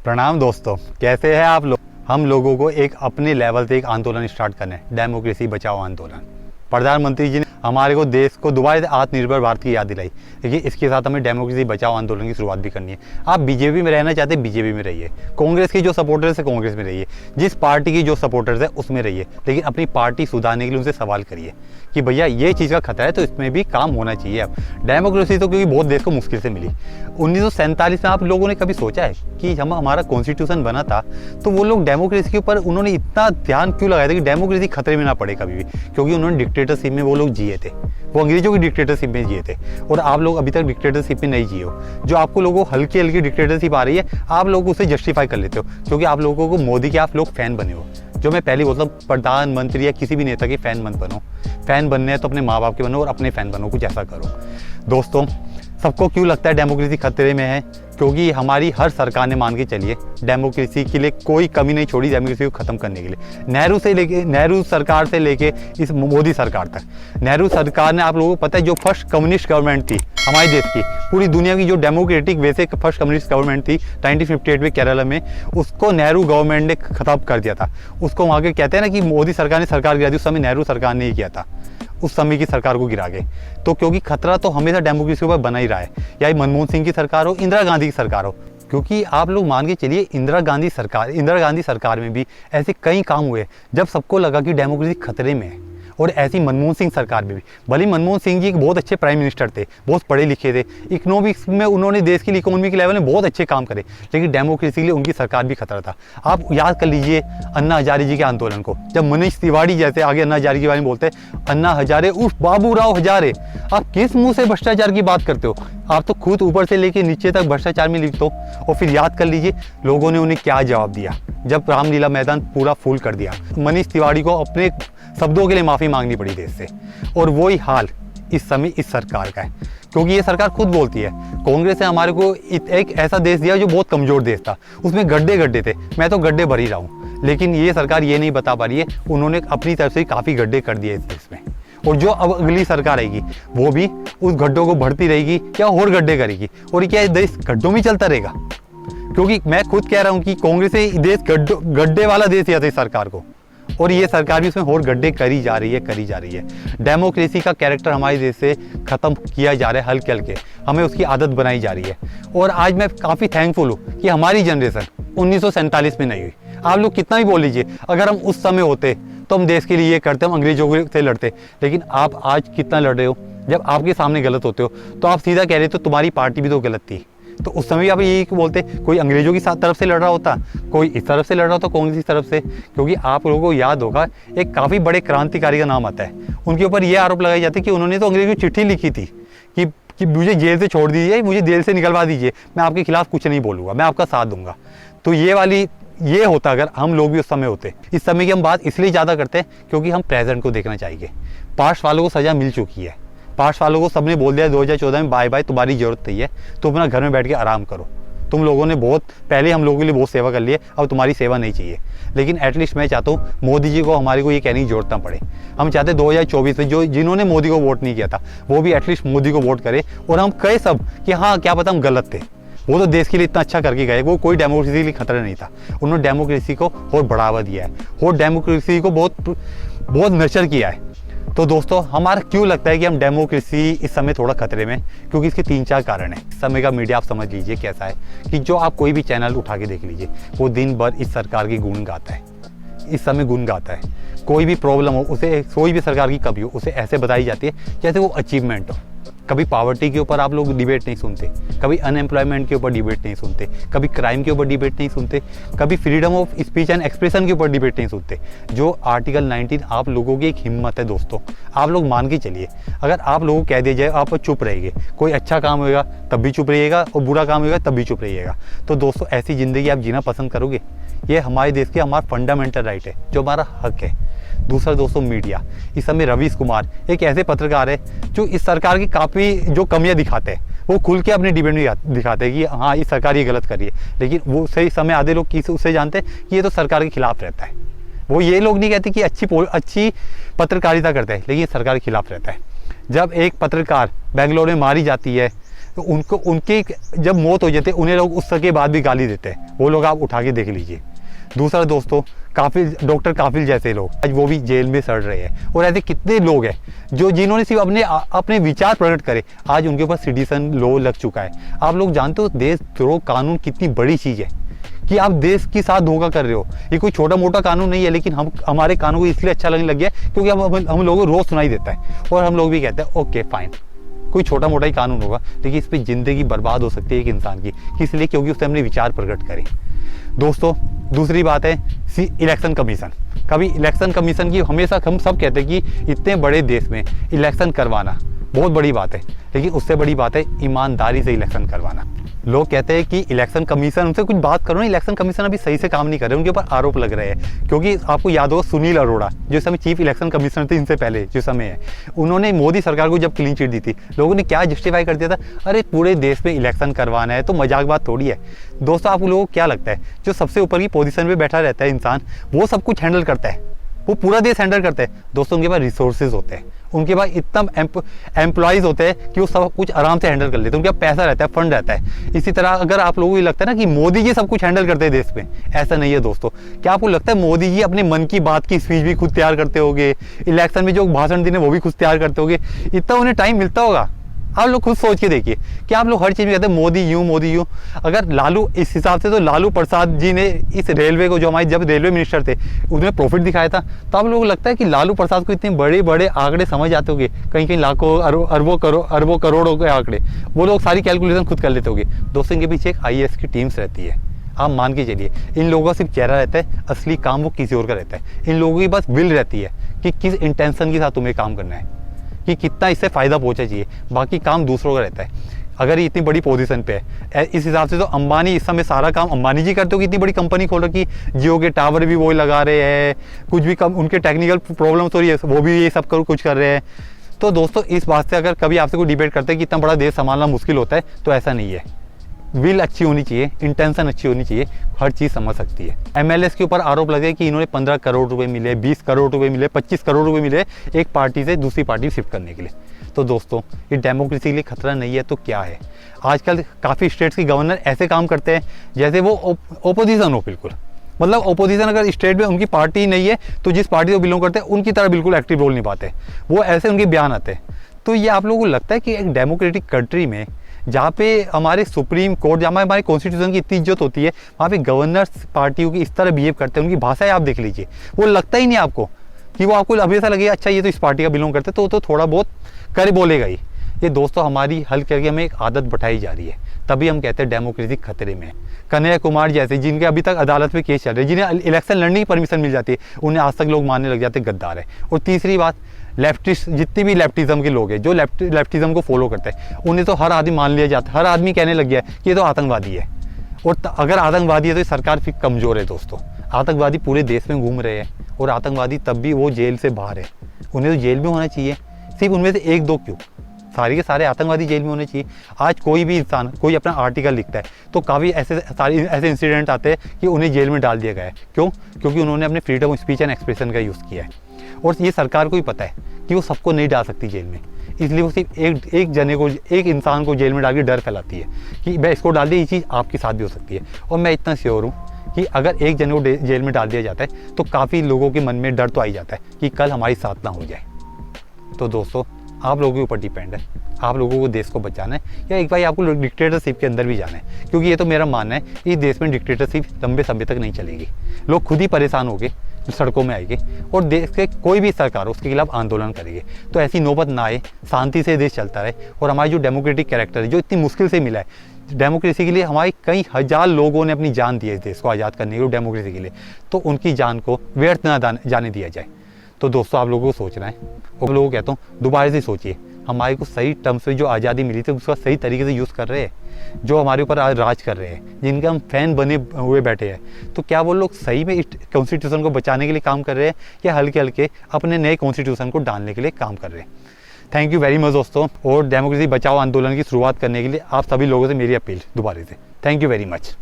प्रणाम दोस्तों, कैसे हैं आप लोग। हम लोगों को एक अपने लेवल से एक आंदोलन स्टार्ट करना है, डेमोक्रेसी बचाओ आंदोलन। प्रधानमंत्री जी ने हमारे को देश को दोबारा आत्मनिर्भर भारत की याद दिलाई, लेकिन इसके साथ हमें डेमोक्रेसी बचाओ आंदोलन की शुरुआत भी करनी है। आप बीजेपी में रहना चाहते हैं, बीजेपी में रहिए। कांग्रेस की जो सपोर्टर्स है कांग्रेस में रहिए, जिस पार्टी की जो सपोर्टर्स है उसमें रहिए, लेकिन अपनी पार्टी सुधारने के लिए उनसे सवाल करिए कि भैया ये चीज़ का खतरा है तो इसमें भी काम होना चाहिए। अब डेमोक्रेसी तो क्योंकि बहुत देश को मुश्किल से मिली। 1947 में आप लोगों ने कभी सोचा है कि हमारा कॉन्स्टिट्यूशन बना था तो वो लोग डेमोक्रेसी के ऊपर उन्होंने इतना ध्यान क्यों लगाया था कि डेमोक्रेसी खतरे में ना पड़े कभी भी, क्योंकि उन्होंने डिक्टेटरशिप में वो लोग जिए थे, वो अंग्रेजों की डिक्टेटरशिप में जिए थे। और आप लोग अभी तक डिक्टेटरशिप में नहीं जिए हो। जो आपको लोगों को हल्की हल्की डिक्टेटरशिप आ रही है, आप लोग उसे जस्टिफाई कर लेते हो क्योंकि आप लोगों को मोदी के आप लोग फैन बने हो। जो मैं पहले बोलता हूँ, प्रधानमंत्री या किसी भी नेता के फैन मत बनो। फैन बनने हैं तो अपने माँ बाप के बनो और अपने फैन बनो, कुछ ऐसा करो। दोस्तों, सबको क्यों लगता है डेमोक्रेसी खतरे में है? क्योंकि हमारी हर सरकार ने मान के चलिए डेमोक्रेसी के लिए कोई कमी नहीं छोड़ी डेमोक्रेसी को ख़त्म करने के लिए। नेहरू सरकार से लेके इस मोदी सरकार तक, नेहरू सरकार ने, आप लोगों को पता है, जो फर्स्ट कम्युनिस्ट गवर्नमेंट थी हमारे देश की, पूरी दुनिया की जो डेमोक्रेटिक वैसे फर्स्ट कम्युनिस्ट गवर्नमेंट थी 1958 में केरला में, उसको नेहरू गवर्नमेंट ने खत्म कर दिया था। उसको वहाँ के कहते हैं ना कि मोदी सरकार ने सरकार गिरा दी, उस समय नेहरू सरकार ने ही किया था, उस समय की सरकार को गिरा के। तो क्योंकि खतरा तो हमेशा डेमोक्रेसी के ऊपर बना ही रहा है, या मनमोहन सिंह की सरकार हो, इंदिरा गांधी की सरकार हो। क्योंकि आप लोग मान के चलिए इंदिरा गांधी सरकार में भी ऐसे कई काम हुए जब सबको लगा कि डेमोक्रेसी खतरे में है। और ऐसी मनमोहन सिंह सरकार में भी, भले मनमोहन सिंह जी एक बहुत अच्छे प्राइम मिनिस्टर थे, बहुत पढ़े लिखे थे, इकोनॉमिक्स में उन्होंने देश के लिए इकोनॉमी के लेवल में बहुत अच्छे काम करे, लेकिन डेमोक्रेसी के लिए उनकी सरकार भी खतरा था। आप याद कर लीजिए अन्ना हजारे जी के आंदोलन को, जब मनीष तिवारी जैसे आगे अन्ना हजारे के बारे में बोलते हैं, अन्ना हजारे उर्फ बाबू राव हजारे, आप किस मुंह से भ्रष्टाचार की बात करते हो? आप तो खुद ऊपर से लेके नीचे तक भ्रष्टाचार में लिखते हो। और फिर याद कर लीजिए लोगों ने उन्हें क्या जवाब दिया जब रामलीला मैदान पूरा फुल कर दिया। मनीष तिवारी को अपने शब्दों के लिए माफ़ी मांगनी पड़ी देश से। और वही हाल इस समय इस सरकार का है, क्योंकि ये सरकार खुद बोलती है कांग्रेस ने हमारे को एक ऐसा देश दिया जो बहुत कमज़ोर देश था, उसमें गड्ढे थे, मैं तो गड्ढे भर ही रहा हूँ। लेकिन ये सरकार ये नहीं बता पा रही है, उन्होंने अपनी तरफ से काफ़ी गड्ढे कर दिए इस देश में। और जो अब अगली सरकार आएगी वो भी उस गड्ढों को भरती रहेगी या और गड्ढे करेगी। और क्या देश गड्ढों में चलता रहेगा? क्योंकि मैं खुद कह रहा हूँ कि कांग्रेस से देश गड्ढे वाला देश दिया था इस सरकार को, और ये सरकार भी उसमें और गड्ढे करी जा रही है। डेमोक्रेसी का कैरेक्टर हमारे देश से ख़त्म किया जा रहा है हल्के हल्के, हमें उसकी आदत बनाई जा रही है। और आज मैं काफ़ी थैंकफुल हूँ कि हमारी जनरेशन 1947 में नहीं हुई। आप लोग कितना भी बोल लीजिए, अगर हम उस समय होते तो हम देश के लिए ये करते, हम अंग्रेजों से लड़ते। लेकिन आप आज कितना लड़ रहे हो? जब आपके सामने गलत होते हो तो आप सीधा कह रहे हो तुम्हारी पार्टी भी तो गलत थी। तो उस समय भी आप यही बोलते, कोई अंग्रेजों की तरफ से लड़ रहा होता, कोई इस तरफ से लड़ रहा होता, कांग्रेस की तरफ से। क्योंकि आप लोगों को याद होगा एक काफ़ी बड़े क्रांतिकारी का नाम आता है, उनके ऊपर ये आरोप लगाए जाते कि उन्होंने तो अंग्रेजों को चिट्ठी लिखी थी कि मुझे जेल से छोड़ दीजिए, मुझे जेल से निकलवा दीजिए, मैं आपके खिलाफ कुछ नहीं बोलूँगा, मैं आपका साथ दूंगा। तो ये होता अगर हम लोग भी उस समय होते। इस समय की हम बात इसलिए ज़्यादा करते हैं क्योंकि हम प्रेजेंट को देखना चाहिए। पास्ट वालों को सज़ा मिल चुकी है, पास्ट वालों को सबने बोल दिया 2014 में बाय बाय, तुम्हारी जरूरत नहीं है, तुम अपना घर में बैठ के आराम करो। तुम लोगों ने बहुत पहले हम लोगों के लिए बहुत सेवा कर ली है, अब तुम्हारी सेवा नहीं चाहिए। लेकिन एटलीस्ट मैं चाहता हूँ मोदी जी को हमारे को ये कहने की जरूरत ना पड़े। हम चाहते 2024 में जिन्होंने मोदी को वोट नहीं किया था वो भी एटलीस्ट मोदी को वोट करे, और हम कहे सब कि हाँ क्या पता हम गलत थे, वो तो देश के लिए इतना अच्छा करके गए, वो कोई डेमोक्रेसी के लिए खतरा नहीं था। उन्होंने डेमोक्रेसी को और बढ़ावा दिया है और डेमोक्रेसी को बहुत नर्चर किया है। तो दोस्तों, हमारा क्यों लगता है कि हम डेमोक्रेसी इस समय थोड़ा खतरे में, क्योंकि इसके 3-4 कारण हैं। इस समय का मीडिया आप समझ लीजिए कैसा है कि जो आप कोई भी चैनल उठा के देख लीजिए, वो दिन भर इस सरकार की गुण गाता है, इस समय गुण गाता है। कोई भी प्रॉब्लम हो, उसे कोई भी सरकार की कमी हो, उसे ऐसे बताई जाती है जैसे वो अचीवमेंट हो। कभी पॉवर्टी के ऊपर आप लोग डिबेट नहीं सुनते, कभी अनएम्प्लॉयमेंट के ऊपर डिबेट नहीं सुनते, कभी क्राइम के ऊपर डिबेट नहीं सुनते, कभी freedom of speech and expression के ऊपर डिबेट नहीं सुनते। जो आर्टिकल 19 आप लोगों की एक हिम्मत है दोस्तों, आप लोग मान के चलिए। अगर आप लोगों को कह दिया जाए आप चुप रहिए, कोई अच्छा काम होगा तब भी चुप रहिएगा और बुरा काम होगा तब भी चुप रहिएगा, तो दोस्तों ऐसी ज़िंदगी आप जीना पसंद करोगे? ये हमारे देश के हमारा फंडामेंटल राइट है, जो हमारा हक है। दूसरा दोस्तों, मीडिया। इस समय रवीश कुमार एक ऐसे पत्रकार है जो इस सरकार की काफ़ी जो कमियां दिखाते हैं, वो खुल के अपने डिबेट में दिखाते हैं कि हाँ ये सरकार ये गलत कर रही है। लेकिन वो सही समय आधे लोग किसी उससे जानते हैं कि ये तो सरकार के खिलाफ रहता है। वो ये लोग नहीं कहते कि अच्छी पत्रकारिता करते हैं, लेकिन सरकार के खिलाफ रहता है। जब एक पत्रकार बेंगलोर में मारी जाती है तो उनको उनकी जब मौत हो जाती है उन्हें लोग उसके बाद भी गाली देते हैं, वो लोग आप उठा के देख लीजिए। दूसरा दोस्तों, डॉक्टर काफिल जैसे लोग आज वो भी जेल में सड़ रहे हैं, और ऐसे कितने लोग हैं जो जिन्होंने सिर्फ अपने विचार प्रकट करे, आज उनके ऊपर सिटीजन लॉ लग चुका है। आप लोग जानते हो देशद्रोह कानून कितनी बड़ी चीज़ है कि आप देश के साथ धोखा कर रहे हो। ये कोई छोटा मोटा कानून नहीं है, लेकिन हमारे कानून को इसलिए अच्छा लगने लग गया क्योंकि हम लोगों को रोज सुनाई देता है, और हम लोग भी कहते हैं ओके फाइन, कोई छोटा मोटा ही कानून होगा, लेकिन इस पर जिंदगी बर्बाद हो सकती है एक इंसान की, इसलिए क्योंकि उसने अपने विचार प्रकट करे। दोस्तों, दूसरी बात है इलेक्शन कमीशन। कभी इलेक्शन कमीशन की हमेशा हम सब कहते हैं कि इतने बड़े देश में इलेक्शन करवाना बहुत बड़ी बात है, लेकिन उससे बड़ी बात है ईमानदारी से इलेक्शन करवाना। लोग कहते हैं कि इलेक्शन कमीशन, उनसे कुछ बात करो ना, इलेक्शन कमीशन अभी सही से काम नहीं कर रहे, उनके ऊपर आरोप लग रहे हैं। क्योंकि आपको याद होगा सुनील अरोड़ा जो समय चीफ इलेक्शन कमिश्नर थे, इनसे पहले जो समय है, उन्होंने मोदी सरकार को जब क्लीन चिट दी थी, लोगों ने क्या जस्टिफाई कर दिया था, अरे पूरे देश में इलेक्शन करवाना है तो मजाक बात थोड़ी है। दोस्तों, आप लोगों को क्या लगता है जो सबसे ऊपर की पोजीशन पे बैठा रहता है इंसान, वो सब कुछ हैंडल करता है, वो पूरा देश हैंडल करते हैं? दोस्तों, उनके पास रिसोर्सेज होते हैं, उनके पास इतना एम्प्लॉयज़ होते हैं कि वो सब कुछ आराम से हैंडल कर लेते हैं, उनके पास पैसा रहता है, फंड रहता है। इसी तरह अगर आप लोगों को लगता है ना कि मोदी जी सब कुछ हैंडल करते हैं देश में, ऐसा नहीं है दोस्तों। क्या आपको लगता है मोदी जी अपने मन की बात की स्पीच भी खुद तैयार करते होंगे, इलेक्शन में जो भाषण देने वो भी खुद तैयार करते होंगे? इतना उन्हें टाइम मिलता होगा? आप लोग खुद सोच के देखिए कि आप लोग हर चीज़ में कहते हैं मोदी यूं। अगर लालू इस हिसाब से, तो लालू प्रसाद जी ने इस रेलवे को, जो हमारे जब रेलवे मिनिस्टर थे, उसने प्रॉफिट दिखाया था, तो आप लोगों को लगता है कि लालू प्रसाद को इतने बड़े बड़े आंकड़े समझ आते होंगे, कहीं लाखों अरबों करोड़ों के आंकड़े, वो लोग सारी कैलकुलेशन खुद कर लेते होंगे? दोस्तों, इनके पीछे एक IAS की टीम्स रहती है, आप मान के चलिए। इन लोगों का सिर्फ चेहरा रहता है, असली काम वो किसी और का रहता है। इन लोगों की बस विल रहती है कि किस इंटेंशन के साथ तुम्हें काम करना है, कि कितना इससे फ़ायदा पहुंचा चाहिए, बाकी काम दूसरों का रहता है। अगर ये इतनी बड़ी पोजीशन पे है, इस हिसाब से तो अंबानी इस समय सारा काम अंबानी जी करते हो कि इतनी बड़ी कंपनी खोल रखी, जियो के टावर भी वो लगा रहे हैं, कुछ भी कम उनके टेक्निकल प्रॉब्लम्स हो रही है वो भी ये सब कुछ कर रहे हैं। तो दोस्तों, इस बात से अगर कभी आपसे कोई डिबेट करते हैं कि इतना बड़ा देश संभालना मुश्किल होता है, तो ऐसा नहीं है। विल अच्छी होनी चाहिए, इंटेंशन अच्छी होनी चाहिए, हर चीज़ समझ सकती है। MLAs के ऊपर आरोप लगे कि इन्होंने 15 करोड़ रुपए मिले, 20 करोड़ रुपए मिले, 25 करोड़ रुपए मिले एक पार्टी से दूसरी पार्टी शिफ्ट करने के लिए। तो दोस्तों, ये डेमोक्रेसी के लिए खतरा नहीं है तो क्या है? आजकल काफ़ी स्टेट्स के गवर्नर ऐसे काम करते हैं जैसे वो ओपोजिशन हो बिल्कुल। मतलब ओपोजिशन अगर स्टेट में उनकी पार्टी नहीं है तो जिस पार्टी को बिलोंग करते हैं उनकी तरह बिल्कुल एक्टिव रोल निभाते, वो ऐसे उनके बयान आते हैं। तो ये आप लोगों को लगता है कि एक डेमोक्रेटिक कंट्री में, जहाँ पे हमारे सुप्रीम कोर्ट, जहाँ हमारे कॉन्स्टिट्यूशन की इतनी इज्जत होती है, वहाँ पे गवर्नर्स पार्टियों की इस तरह बिहेव करते हैं, उनकी भाषाएं आप देख लीजिए, वो लगता ही नहीं आपको कि वो आपको अभी ऐसा लगेगा अच्छा ये तो इस पार्टी का बिलोंग करते, तो थोड़ा बहुत कर बोलेगा ही। ये दोस्तों हमारी हल करके हमें एक आदत बैठाई जा रही है, तभी हम कहते हैं डेमोक्रेसी खतरे में है। कन्हैया कुमार जैसे जिनके अभी तक अदालत में केस चल रहे हैं, जिन्हें इलेक्शन लड़ने की परमिशन मिल जाती है, उन्हें आज तक लोग मानने लग जाते हैं गद्दार है। और तीसरी बात, लेफ्टिस्ट, जितनी भी लेफ्टिज्म के लोग हैं जो लेफ्टिज्म को फॉलो करते हैं, उन्हें तो हर आदमी मान लिया जाता है, हर आदमी कहने लग गया है कि ये तो आतंकवादी है। और अगर आतंकवादी है तो सरकार फिर कमज़ोर है। दोस्तों, आतंकवादी पूरे देश में घूम रहे हैं, और आतंकवादी तब भी वो जेल से बाहर है, उन्हें तो जेल में होना चाहिए। सिर्फ उनमें से 1-2 क्यों, सारे के सारे आतंकवादी जेल में होने चाहिए। आज कोई भी इंसान कोई अपना आर्टिकल लिखता है तो काफ़ी ऐसे इंसिडेंट आते हैं कि उन्हें जेल में डाल दिया गया है। क्यों? क्योंकि उन्होंने अपने freedom of speech and expression का यूज़ किया है, और ये सरकार को ही पता है कि वो सबको नहीं डाल सकती जेल में, इसलिए वो सिर्फ एक जने को, एक इंसान को जेल में डाल के डर फैलाती है कि मैं इसको डाल दी, ये चीज़ आपके साथ भी हो सकती है। और मैं इतना श्योर हूँ कि अगर एक जने को जेल में डाल दिया जाता है तो काफ़ी लोगों के मन में डर तो आ ही जाता है कि कल हमारी साथ ना हो जाए। तो दोस्तों, आप लोगों के ऊपर डिपेंड है, आप लोगों को देश को बचाना है या एक बार आपको डिक्टेटरशिप के अंदर भी जाना है, क्योंकि ये तो मेरा मानना है इस देश में डिक्टेटरशिप लंबे समय तक नहीं चलेगी। लोग खुद ही परेशान होंगे, सड़कों में आएंगे, और देश के कोई भी सरकार हो उसके खिलाफ आंदोलन करेंगे। तो ऐसी नौबत ना आए, शांति से देश चलता रहे, और हमारी जो डेमोक्रेटिक कैरेक्टर है जो इतनी मुश्किल से मिला है, डेमोक्रेसी के लिए हमारे कई हजार लोगों ने अपनी जान दी है इस देश को आज़ाद करने के लिए, डेमोक्रेसी के लिए, तो उनकी जान को व्यर्थ ना जाने दिया जाए। तो दोस्तों, आप लोगों को सोचना है, और लोगों को कहता हूँ दोबारा से सोचिए, हमारे को सही टर्म्स में जो आज़ादी मिली थी उसका सही तरीके से यूज़ कर रहे हैं? जो हमारे ऊपर आज राज कर रहे हैं, जिनके हम फैन बने हुए बैठे हैं, तो क्या वो लोग सही में इस कॉन्स्टिट्यूशन को बचाने के लिए काम कर रहे हैं या हल्के हल्के अपने नए कॉन्स्टिट्यूशन को डालने के लिए काम कर रहे हैं? थैंक यू वेरी मच दोस्तों। और डेमोक्रेसी बचाओ आंदोलन की शुरुआत करने के लिए आप सभी लोगों से मेरी अपील दोबारा से, थैंक यू वेरी मच।